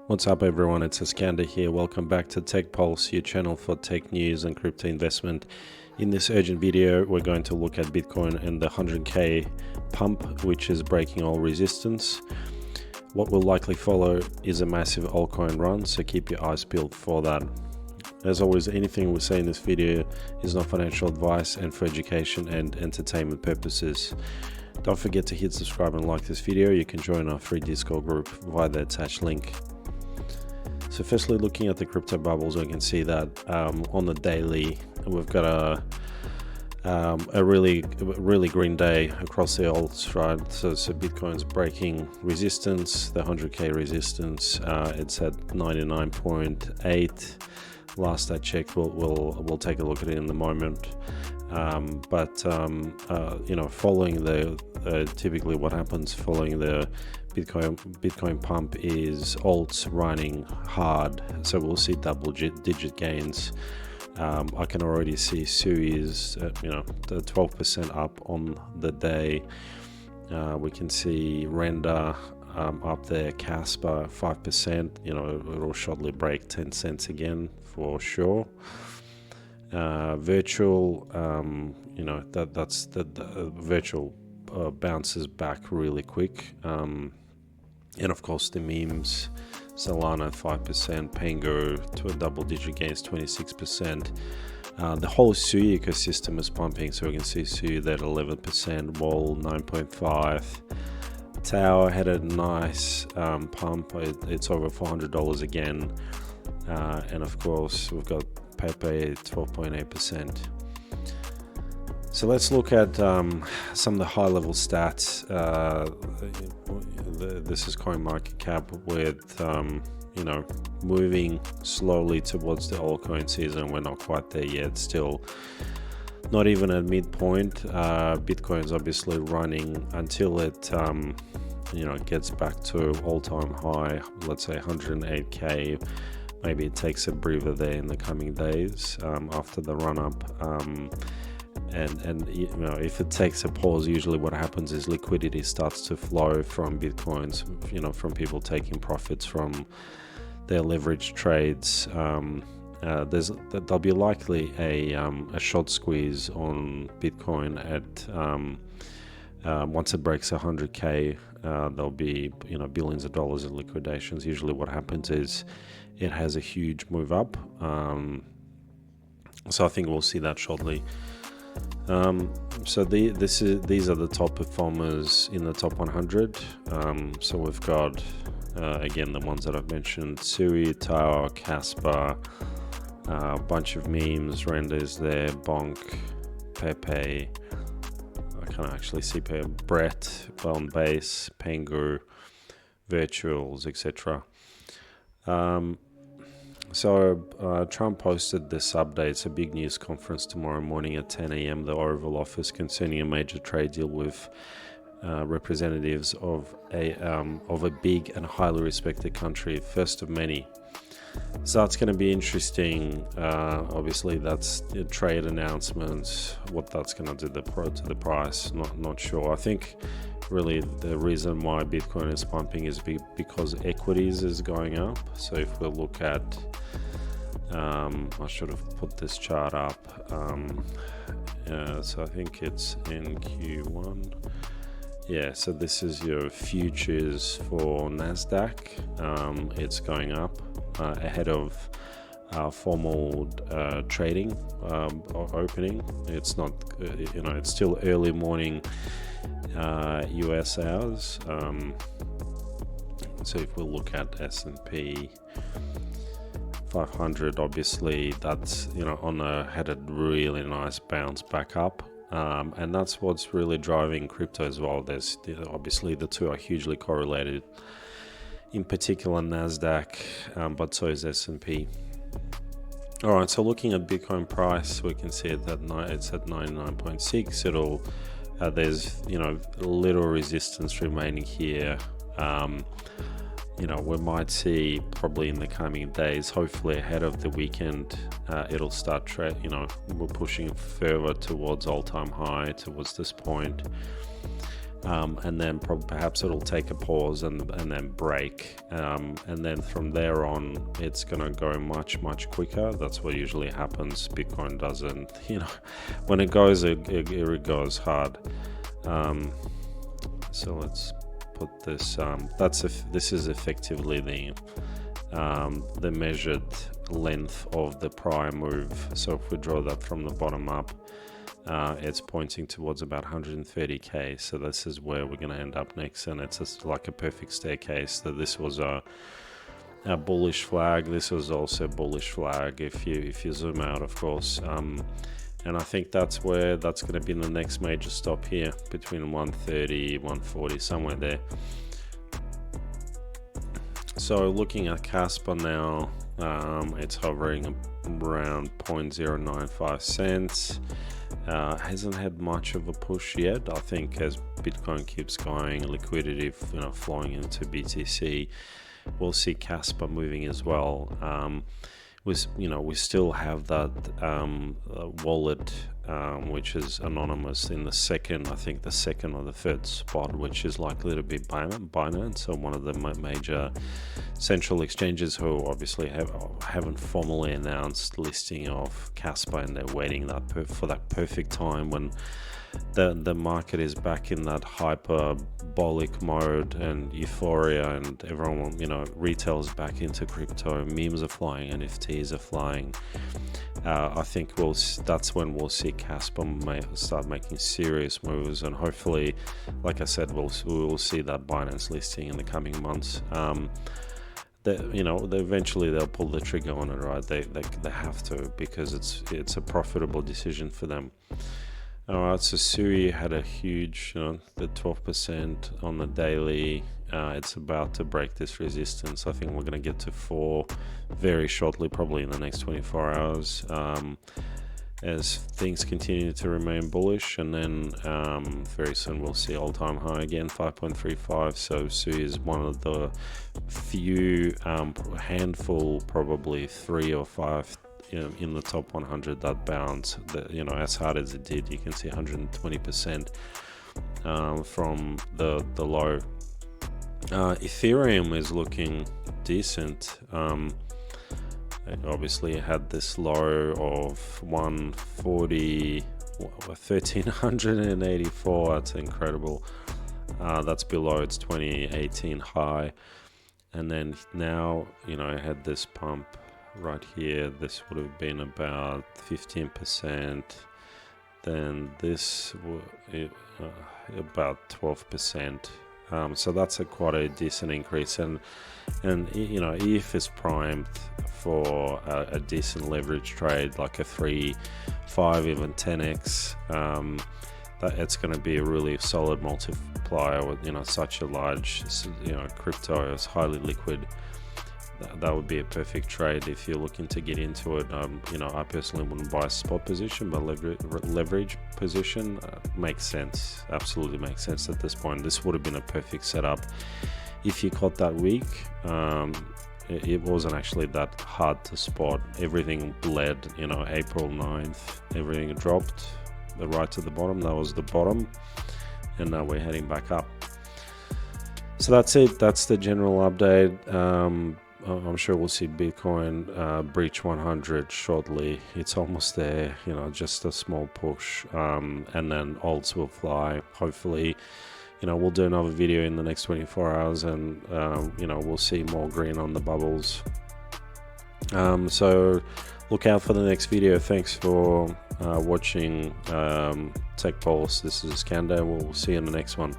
What's up everyone, it's Iskander here. Welcome back to Tech Pulse, your channel for tech news and crypto investment. In this urgent video, we're going to look at Bitcoin and the 100k pump, which is breaking all resistance. What will likely follow is a massive altcoin run, so keep your eyes peeled for that. As always, anything we say in this video is not financial advice and for education and entertainment purposes. Don't forget to hit subscribe and like this video. You can join our free Discord group via the attached link. So firstly, looking at the crypto bubbles, we can see that on the daily, we've got a really green day across the alts, right? So Bitcoin's breaking resistance, the 100k resistance. It's at 99.8. Last I checked, we'll take a look at it in a moment. You know, following the typically what happens following the Bitcoin pump is alts running hard, so we'll see double-digit gains. I can already see SUI is you know, 12% up on the day. We can see Render up there, Kaspa 5%. You know, it'll shortly break 10 cents again for sure. Virtual, you know, that's the virtual bounces back really quick. And of course the memes, Solana 5%, Pango to a double-digit gains, 26%. The whole SUI ecosystem is pumping, so we can see SUI there at 11%, Wall 9.5%. Tower had a nice pump, it's over $400 again. And of course we've got Pepe 12.8%. So let's look at some of the high-level stats. This is CoinMarketCap with you know, moving slowly towards the altcoin season. We're not quite there yet. Still not even at midpoint. Bitcoin's obviously running until it you know, gets back to all-time high. Let's say 108k. Maybe it takes a breather there in the coming days after the run-up. And you know, if it takes a pause, usually what happens is liquidity starts to flow from Bitcoins, you know, from people taking profits from their leveraged trades. There'll be likely a short squeeze on Bitcoin at once it breaks 100k. There'll be, you know, billions of dollars in liquidations. Usually what happens is it has a huge move up. So I think we'll see that shortly. So these are the top performers in the top 100. So we've got again the ones that I've mentioned: SUI, Tower, Kaspa, a bunch of memes, Renders there, Bonk, Pepe. I can't actually see Pepe, Brett, on base, Pango, Virtuals, etc. So Trump posted this update. It's a big news conference tomorrow morning at 10 a.m. the Oval Office concerning a major trade deal with representatives of a big and highly respected country, first of many. So that's going to be interesting. Obviously, that's trade announcements. What that's going to do to the price, not sure. I think really the reason why Bitcoin is pumping is because equities is going up. So if we look at, I should have put this chart up. So I think it's in Q1. Yeah, so this is your futures for NASDAQ. It's going up ahead of formal trading opening. It's not, you know, it's still early morning US hours. So if we look at S&P 500, obviously that's, you know, had a really nice bounce back up. And that's what's really driving crypto as well. There's obviously the two are hugely correlated, in particular NASDAQ, but so is S&P. All right, so looking at Bitcoin price, we can see that it's at 99.6. It'll there's, you know, little resistance remaining here. You know, we might see probably in the coming days, hopefully ahead of the weekend, it'll start you know, we're pushing further towards all-time high towards this point. and then perhaps it'll take a pause and then break, and then from there on it's gonna go much quicker. That's what usually happens. Bitcoin doesn't, when it goes, it goes hard. So let's put this. This is effectively the measured length of the prior move. So if we draw that from the bottom up, it's pointing towards about 130k. So this is where we're going to end up next, and it's just like a perfect staircase. So this was a bullish flag. This was also a bullish flag if you zoom out, of course. And I think that's going to be the next major stop here, between 130, 140, somewhere there. So looking at Kaspa now, it's hovering around 0.095 cents. Hasn't had much of a push yet. I think as Bitcoin keeps going, liquidity flowing into BTC, we'll see Kaspa moving as well. We still have that wallet, which is anonymous in the second or the third spot, which is likely to be Binance, so one of the major central exchanges, who obviously haven't formally announced listing of Kaspa, and they're waiting for that perfect time when the market is back in that hyperbolic mode and euphoria, and everyone, retail's back into crypto, memes are flying, NFTs are flying. I think that's when we'll see Kaspa start making serious moves, and hopefully, like I said, we'll see that Binance listing in the coming months. Eventually they'll pull the trigger on it, right? They have to, because it's a profitable decision for them. Alright, so Sui had a huge, the 12% on the daily. It's about to break this resistance. I think we're going to get to 4 very shortly, probably in the next 24 hours, as things continue to remain bullish. And then very soon we'll see all-time high again, 5.35. So Sui is one of the few, handful, probably 3 or 5, in the top 100 that bounce, as hard as it did. You can see 120% from the low. Ethereum is looking decent. It obviously had this low of 140, 1384. That's incredible. That's below its 2018 high, and then now it had this pump right here. This would have been about 15%, then this about 12%. So that's quite a decent increase, and ETH is primed for a decent leverage trade, like a 3, 5, even 10x. That it's going to be a really solid multiplier with such a large crypto. Is highly liquid. That would be a perfect trade if you're looking to get into it. I personally wouldn't buy a spot position, but leverage position makes sense. Absolutely makes sense at this point. This would have been a perfect setup if you caught that week. It wasn't actually that hard to spot. Everything bled. April 9th, everything dropped right to the bottom. That was the bottom, and now we're heading back up. So that's it. That's the general update. I'm sure we'll see Bitcoin breach 100 shortly. It's almost there, just a small push, and then alts will fly. Hopefully, we'll do another video in the next 24 hours, and we'll see more green on the bubbles. So look out for the next video. Thanks for watching Tech Pulse. This is Kanda. We'll see you in the next one.